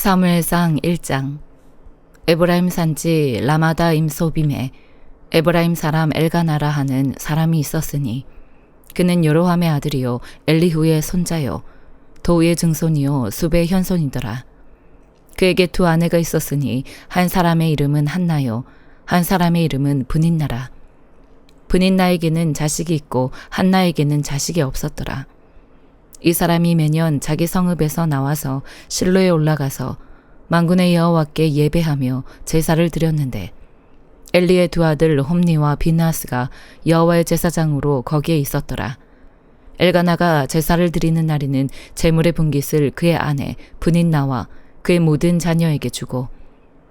사무엘상 1장. 에브라임 산지 라마다 임소빔에 에브라임 사람 엘가나라 하는 사람이 있었으니 그는 여로함의 아들이요 엘리후의 손자요 도우의 증손이요 숲의 현손이더라. 그에게 두 아내가 있었으니 한 사람의 이름은 한나요 한 사람의 이름은 브닌나라. 브닌나에게는 자식이 있고 한나에게는 자식이 없었더라. 이 사람이 매년 자기 성읍에서 나와서 실로에 올라가서 만군의 여호와께 예배하며 제사를 드렸는데 엘리의 두 아들 홈니와 비나스가 여호와의 제사장으로 거기에 있었더라. 엘가나가 제사를 드리는 날에는 제물의 분깃을 그의 아내 브닌나와 그의 모든 자녀에게 주고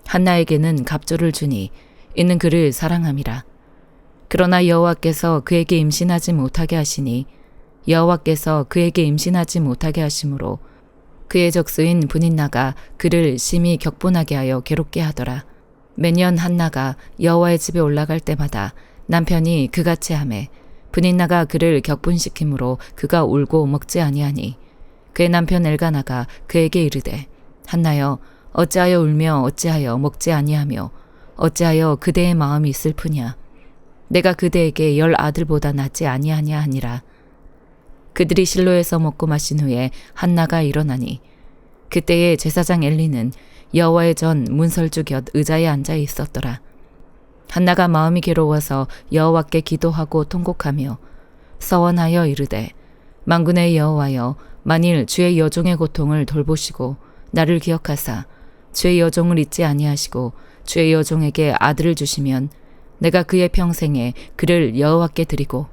한나에게는 갑조를 주니 이는 그를 사랑함이라. 그러나 여호와께서 그에게 임신하지 못하게 하시니 여호와께서 그에게 임신하지 못하게 하심으로 그의 적수인 브닌나가 그를 심히 격분하게 하여 괴롭게 하더라. 매년 한나가 여호와의 집에 올라갈 때마다 남편이 그같이 하매 브닌나가 그를 격분시키므로 그가 울고 먹지 아니하니 그의 남편 엘가나가 그에게 이르되 한나여 어찌하여 울며 어찌하여 먹지 아니하며 어찌하여 그대의 마음이 슬프냐. 내가 그대에게 10 아들보다 낫지 아니하냐 하니라. 그들이 실로에서 먹고 마신 후에 한나가 일어나니 그때에 제사장 엘리는 여호와의 전 문설주 곁 의자에 앉아 있었더라. 한나가 마음이 괴로워서 여호와께 기도하고 통곡하며 서원하여 이르되 만군의 여호와여 만일 주의 여종의 고통을 돌보시고 나를 기억하사 주의 여종을 잊지 아니하시고 주의 여종에게 아들을 주시면 내가 그의 평생에 그를 여호와께 드리고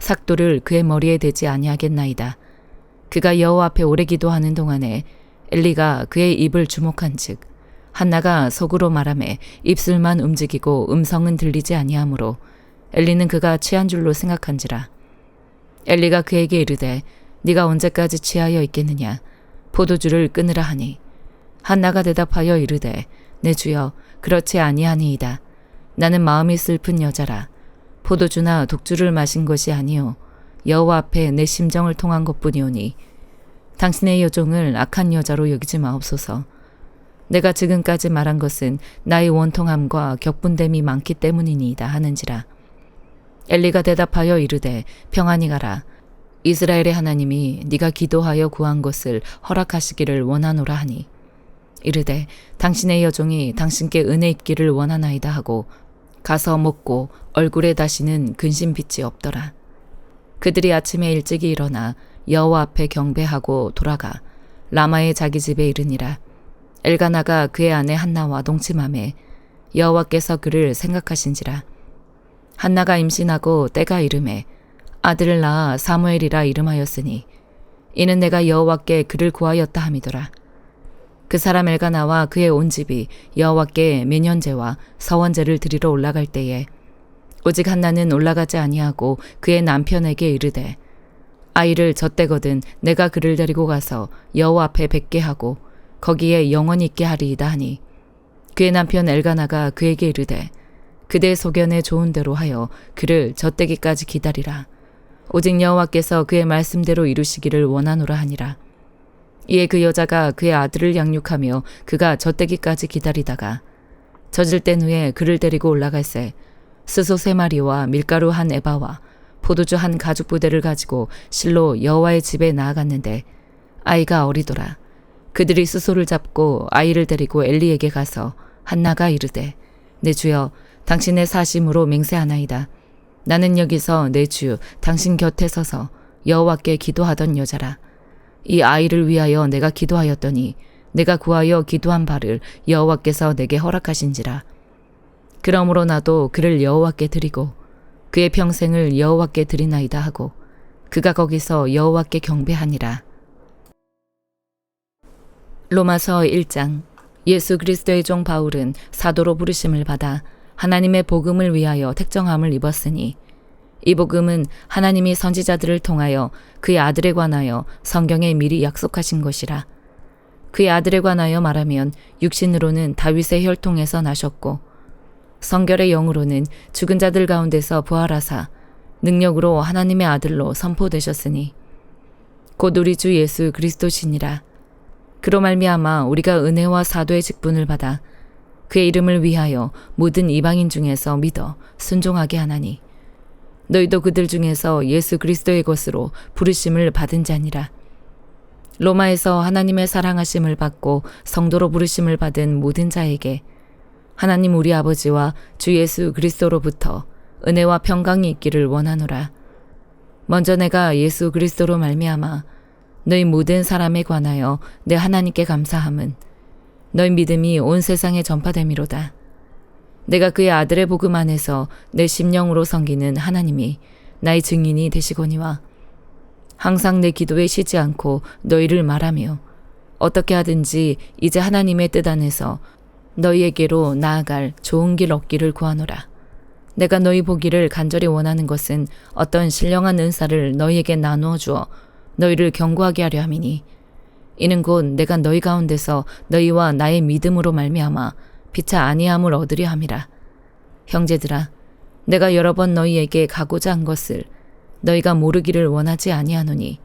삭도를 그의 머리에 대지 아니하겠나이다. 그가 여호와 앞에 오래 기도하는 동안에 엘리가 그의 입을 주목한즉 한나가 속으로 말하매 입술만 움직이고 음성은 들리지 아니하므로 엘리는 그가 취한 줄로 생각한지라. 엘리가 그에게 이르되 네가 언제까지 취하여 있겠느냐. 포도주를 끊으라 하니 한나가 대답하여 이르되 내 주여 그렇지 아니하니이다. 나는 마음이 슬픈 여자라. 포도주나 독주를 마신 것이 아니요 여호와 앞에 내 심정을 통한 것뿐이오니 당신의 여종을 악한 여자로 여기지 마옵소서. 내가 지금까지 말한 것은 나의 원통함과 격분됨이 많기 때문이니이다 하는지라. 엘리가 대답하여 이르되 평안히 가라. 이스라엘의 하나님이 네가 기도하여 구한 것을 허락하시기를 원하노라 하니 이르되 당신의 여종이 당신께 은혜 입기를 원하나이다 하고 가서 먹고 얼굴에 다시는 근심빛이 없더라. 그들이 아침에 일찍이 일어나 여호와 앞에 경배하고 돌아가 라마의 자기 집에 이르니라. 엘가나가 그의 아내 한나와 동침하매 여호와께서 그를 생각하신지라. 한나가 임신하고 때가 이르매 아들을 낳아 사무엘이라 이름하였으니 이는 내가 여호와께 그를 구하였다 함이더라. 그 사람 엘가나와 그의 온 집이 여호와께 매년제와 서원제를 드리러 올라갈 때에 오직 한나는 올라가지 아니하고 그의 남편에게 이르되 아이를 젖대거든 내가 그를 데리고 가서 여호와 앞에 뵙게 하고 거기에 영원히 있게 하리이다 하니 그의 남편 엘가나가 그에게 이르되 그대 소견에 좋은 대로 하여 그를 젖대기까지 기다리라. 오직 여호와께서 그의 말씀대로 이루시기를 원하노라 하니라. 이에 그 여자가 그의 아들을 양육하며 그가 젖대기까지 기다리다가 젖을 땐 후에 그를 데리고 올라갈새 스소 3마리와 밀가루 1에바와 포도주 1가죽부대를 가지고 실로 여호와의 집에 나아갔는데 아이가 어리더라. 그들이 스소를 잡고 아이를 데리고 엘리에게 가서 한나가 이르되 내 주여 당신의 사심으로 맹세하나이다. 나는 여기서 내 주 당신 곁에 서서 여호와께 기도하던 여자라. 이 아이를 위하여 내가 기도하였더니 내가 구하여 기도한 바를 여호와께서 내게 허락하신지라. 그러므로 나도 그를 여호와께 드리고 그의 평생을 여호와께 드리나이다 하고 그가 거기서 여호와께 경배하니라. 로마서 1장. 예수 그리스도의 종 바울은 사도로 부르심을 받아 하나님의 복음을 위하여 택정함을 입었으니 이 복음은 하나님이 선지자들을 통하여 그의 아들에 관하여 성경에 미리 약속하신 것이라. 그의 아들에 관하여 말하면 육신으로는 다윗의 혈통에서 나셨고 성결의 영으로는 죽은 자들 가운데서 부활하사 능력으로 하나님의 아들로 선포되셨으니 곧 우리 주 예수 그리스도시니라. 그로 말미암아 우리가 은혜와 사도의 직분을 받아 그의 이름을 위하여 모든 이방인 중에서 믿어 순종하게 하나니 너희도 그들 중에서 예수 그리스도의 것으로 부르심을 받은 자니라. 로마에서 하나님의 사랑하심을 받고 성도로 부르심을 받은 모든 자에게 하나님 우리 아버지와 주 예수 그리스도로부터 은혜와 평강이 있기를 원하노라. 먼저 내가 예수 그리스도로 말미암아 너희 모든 사람에 관하여 내 하나님께 감사함은 너희 믿음이 온 세상에 전파됨이로다. 내가 그의 아들의 복음 안에서 내 심령으로 섬기는 하나님이 나의 증인이 되시거니와 항상 내 기도에 쉬지 않고 너희를 말하며 어떻게 하든지 이제 하나님의 뜻 안에서 너희에게로 나아갈 좋은 길 얻기를 구하노라. 내가 너희 보기를 간절히 원하는 것은 어떤 신령한 은사를 너희에게 나누어 주어 너희를 견고하게 하려 함이니 이는 곧 내가 너희 가운데서 너희와 나의 믿음으로 말미암아 피차 아니함을 얻으려 함이라. 형제들아, 내가 여러 번 너희에게 가고자 한 것을 너희가 모르기를 원하지 아니하노니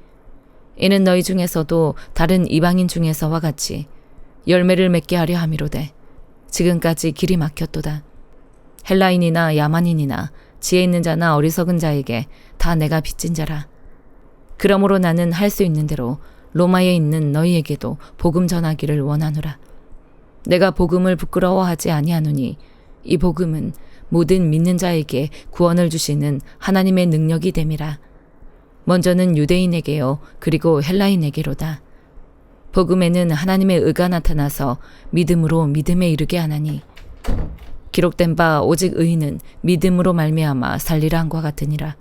이는 너희 중에서도 다른 이방인 중에서와 같이 열매를 맺게 하려 함이로되 지금까지 길이 막혔도다. 헬라인이나 야만인이나 지혜 있는 자나 어리석은 자에게 다 내가 빚진 자라. 그러므로 나는 할 수 있는 대로 로마에 있는 너희에게도 복음 전하기를 원하노라. 내가 복음을 부끄러워하지 아니하노니 이 복음은 모든 믿는 자에게 구원을 주시는 하나님의 능력이 됨이라. 먼저는 유대인에게요 그리고 헬라인에게로다. 복음에는 하나님의 의가 나타나서 믿음으로 믿음에 이르게 하나니 기록된 바 오직 의인은 믿음으로 말미암아 살리라 한과 같으니라.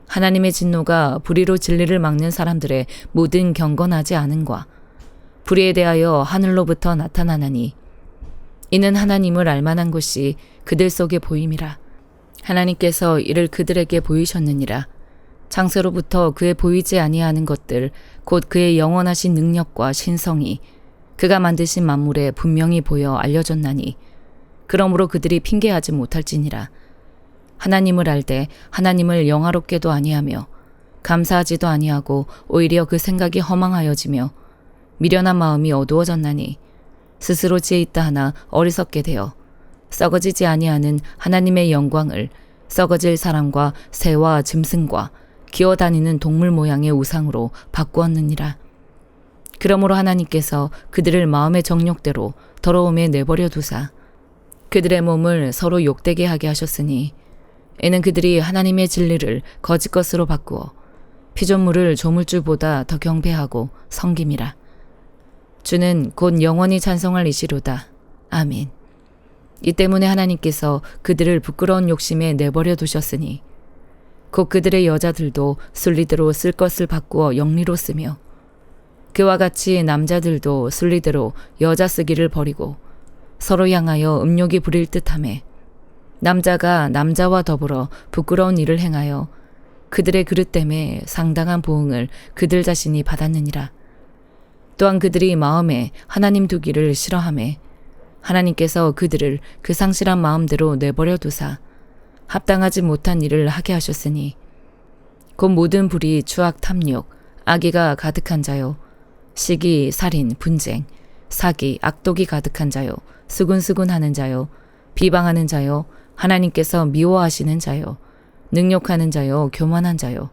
하나님의 진노가 불의로 진리를 막는 사람들의 모든 경건하지 않음과 불의에 대하여 하늘로부터 나타나나니 이는 하나님을 알만한 것이 그들 속에 보임이라. 하나님께서 이를 그들에게 보이셨느니라. 창세로부터 그의 보이지 아니하는 것들 곧 그의 영원하신 능력과 신성이 그가 만드신 만물에 분명히 보여 알려졌나니 그러므로 그들이 핑계하지 못할지니라. 하나님을 알되 하나님을 영화롭게도 아니하며 감사하지도 아니하고 오히려 그 생각이 허망하여지며 미련한 마음이 어두워졌나니 스스로 지혜 있다 하나 어리석게 되어 썩어지지 아니하는 하나님의 영광을 썩어질 사람과 새와 짐승과 기어다니는 동물 모양의 우상으로 바꾸었느니라. 그러므로 하나님께서 그들을 마음의 정욕대로 더러움에 내버려 두사 그들의 몸을 서로 욕되게 하게 하셨으니 이는 그들이 하나님의 진리를 거짓 것으로 바꾸어 피조물을 조물주보다 더 경배하고 섬김이라. 주는 곧 영원히 찬송할 이시로다. 아멘. 이 때문에 하나님께서 그들을 부끄러운 욕심에 내버려 두셨으니 곧 그들의 여자들도 순리대로 쓸 것을 바꾸어 영리로 쓰며 그와 같이 남자들도 순리대로 여자 쓰기를 버리고 서로 향하여 음욕이 부릴 듯하며 남자가 남자와 더불어 부끄러운 일을 행하여 그들의 그릇 때문에 상당한 보응을 그들 자신이 받았느니라. 또한 그들이 마음에 하나님 두기를 싫어하며 하나님께서 그들을 그 상실한 마음대로 내버려 두사 합당하지 못한 일을 하게 하셨으니 곧 모든 불의 추악 탐욕 악의가 가득한 자요 시기 살인 분쟁 사기 악독이 가득한 자요 수군수군하는 자요 비방하는 자요 하나님께서 미워하시는 자요 능욕하는 자요 교만한 자요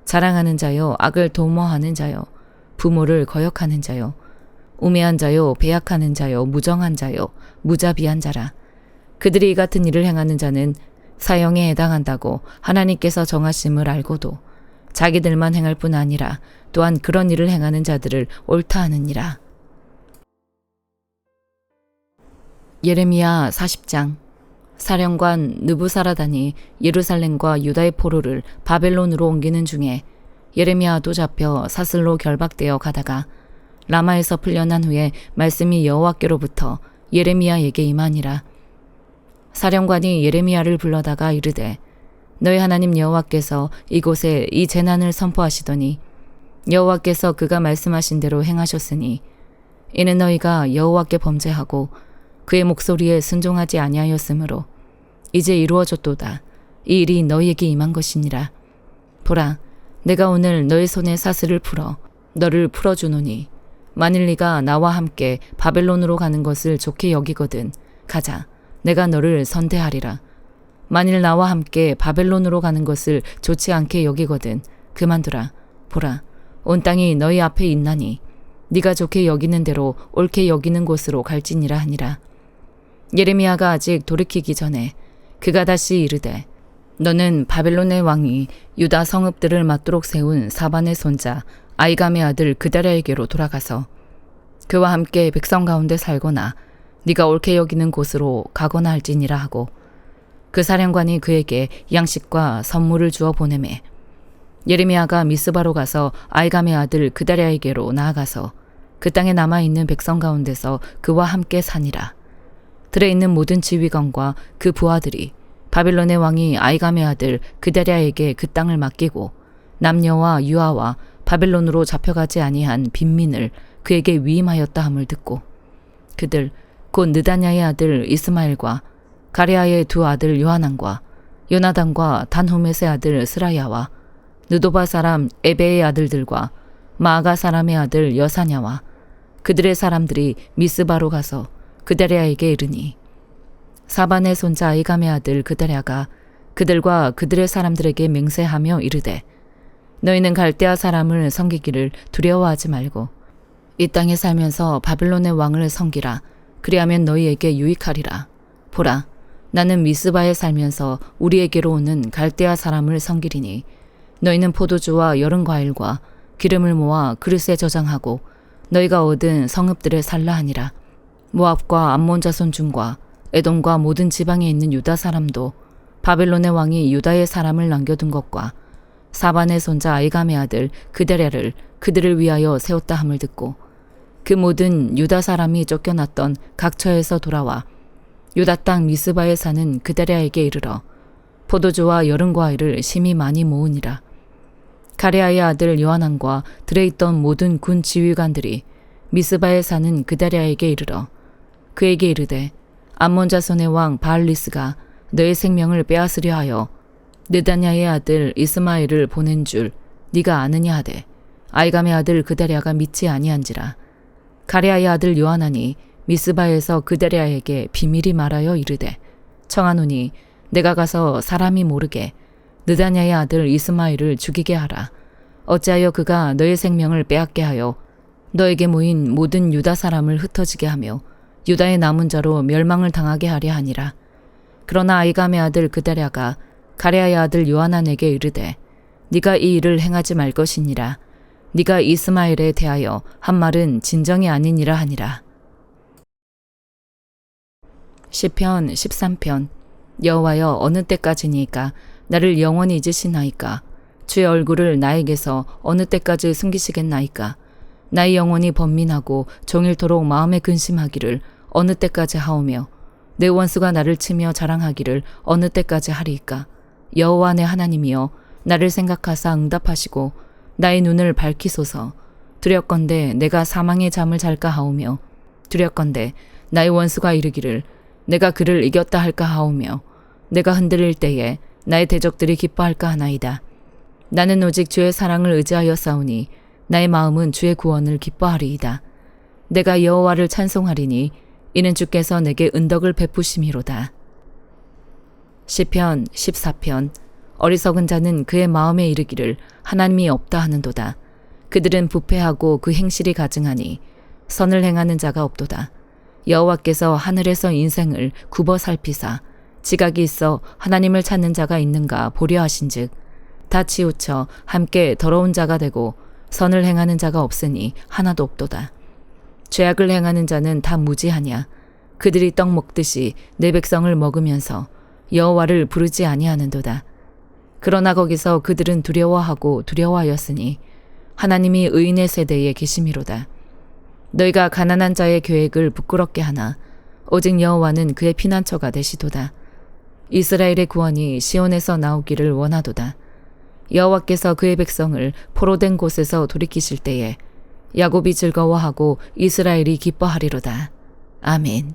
자랑하는 자요 악을 도모하는 자요 부모를 거역하는 자요 우매한 자요 배약하는 자요 무정한 자요 무자비한 자라. 그들이 이 같은 일을 행하는 자는 사형에 해당한다고 하나님께서 정하심을 알고도 자기들만 행할 뿐 아니라 또한 그런 일을 행하는 자들을 옳다 하느니라. 예레미야 40장. 사령관 느부사라단이 예루살렘과 유다의 포로를 바벨론으로 옮기는 중에 예레미야도 잡혀 사슬로 결박되어 가다가 라마에서 풀려난 후에 말씀이 여호와께로부터 예레미야에게 임하니라. 사령관이 예레미야를 불러다가 이르되 너희 하나님 여호와께서 이곳에 이 재난을 선포하시더니 여호와께서 그가 말씀하신 대로 행하셨으니 이는 너희가 여호와께 범죄하고 그의 목소리에 순종하지 아니하였으므로 이제 이루어졌도다. 이 일이 너희에게 임한 것이니라. 보라, 내가 오늘 너희 손에 사슬을 풀어 너를 풀어주노니 만일 네가 나와 함께 바벨론으로 가는 것을 좋게 여기거든 가자. 내가 너를 선대하리라. 만일 나와 함께 바벨론으로 가는 것을 좋지 않게 여기거든 그만두라. 보라, 온 땅이 너희 앞에 있나니 네가 좋게 여기는 대로 옳게 여기는 곳으로 갈지니라 하니라. 예레미야가 아직 돌이키기 전에 그가 다시 이르되 너는 바벨론의 왕이 유다 성읍들을 맞도록 세운 사반의 손자 아이감의 아들 그다랴에게로 돌아가서 그와 함께 백성 가운데 살거나 네가 옳게 여기는 곳으로 가거나 할지니라 하고 그 사령관이 그에게 양식과 선물을 주어 보내매 예레미야가 미스바로 가서 아이감의 아들 그다랴에게로 나아가서 그 땅에 남아있는 백성 가운데서 그와 함께 사니라. 들에 있는 모든 지휘관과 그 부하들이 바벨론의 왕이 아이감의 아들 그다랴에게 그 땅을 맡기고 남녀와 유아와 바벨론으로 잡혀가지 아니한 빈민을 그에게 위임하였다 함을 듣고 그들 곧 느다냐의 아들 이스마엘과 가레아의 두 아들 요하난과 요나단과 단후멧의 아들 스라야와 느도바 사람 에베의 아들들과 마아가 사람의 아들 여사냐와 그들의 사람들이 미스바로 가서 그다랴에게 이르니 사반의 손자 아이감의 아들 그다랴가 그들과 그들의 사람들에게 맹세하며 이르되 너희는 갈대아 사람을 섬기기를 두려워하지 말고 이 땅에 살면서 바벨론의 왕을 섬기라. 그리하면 너희에게 유익하리라. 보라, 나는 미스바에 살면서 우리에게로 오는 갈대아 사람을 섬기리니 너희는 포도주와 여름 과일과 기름을 모아 그릇에 저장하고 너희가 얻은 성읍들에 살라 하니라. 모압과 암몬 자손 중과 에돔과 모든 지방에 있는 유다 사람도 바벨론의 왕이 유다의 사람을 남겨둔 것과 사반의 손자 아이감의 아들 그다랴를 그들을 위하여 세웠다 함을 듣고 그 모든 유다 사람이 쫓겨났던 각처에서 돌아와 유다 땅 미스바에 사는 그다랴에게 이르러 포도주와 여름 과일을 심히 많이 모으니라. 가레아의 아들 요하난과 들에 있던 모든 군 지휘관들이 미스바에 사는 그다랴에게 이르러 그에게 이르되 암몬 자손의 왕 바알리스가 너의 생명을 빼앗으려 하여 느다냐의 아들 이스마엘을 보낸 줄 네가 아느냐 하되 아이감의 아들 그다랴가 믿지 아니한지라. 가레아의 아들 요하난이 미스바에서 그다랴에게 비밀이 말하여 이르되 청하노니 내가 가서 사람이 모르게 느다냐의 아들 이스마엘을 죽이게 하라. 어찌하여 그가 너의 생명을 빼앗게 하여 너에게 모인 모든 유다 사람을 흩어지게 하며 유다의 남은 자로 멸망을 당하게 하려 하니라. 그러나 아이감의 아들 그다랴가 가레아의 아들 요하난에게 이르되 네가 이 일을 행하지 말 것이니라. 네가 이스마엘에 대하여 한 말은 진정이 아니니라 하니라. 시편 13편. 여호와여, 어느 때까지니까 나를 영원히 잊으시나이까? 주의 얼굴을 나에게서 어느 때까지 숨기시겠나이까? 나의 영혼이 번민하고 종일토록 마음에 근심하기를 어느 때까지 하오며 내 원수가 나를 치며 자랑하기를 어느 때까지 하리이까? 여호와 내 하나님이여, 나를 생각하사 응답하시고 나의 눈을 밝히소서. 두렵건대 내가 사망의 잠을 잘까 하오며 두렵건대 나의 원수가 이르기를 내가 그를 이겼다 할까 하오며 내가 흔들릴 때에 나의 대적들이 기뻐할까 하나이다. 나는 오직 주의 사랑을 의지하여 싸우니 나의 마음은 주의 구원을 기뻐하리이다. 내가 여호와를 찬송하리니 이는 주께서 내게 은덕을 베푸심이로다. 시편 14편. 어리석은 자는 그의 마음에 이르기를 하나님이 없다 하는도다. 그들은 부패하고 그 행실이 가증하니 선을 행하는 자가 없도다. 여호와께서 하늘에서 인생을 굽어 살피사 지각이 있어 하나님을 찾는 자가 있는가 보려 하신즉 다 치우쳐 함께 더러운 자가 되고 선을 행하는 자가 없으니 하나도 없도다. 죄악을 행하는 자는 다 무지하냐. 그들이 떡 먹듯이 내 백성을 먹으면서 여호와를 부르지 아니하는도다. 그러나 거기서 그들은 두려워하고 두려워하였으니 하나님이 의인의 세대에 계심이로다. 너희가 가난한 자의 계획을 부끄럽게 하나 오직 여호와는 그의 피난처가 되시도다. 이스라엘의 구원이 시온에서 나오기를 원하도다. 여호와께서 그의 백성을 포로된 곳에서 돌이키실 때에 야곱이 즐거워하고 이스라엘이 기뻐하리로다. 아멘.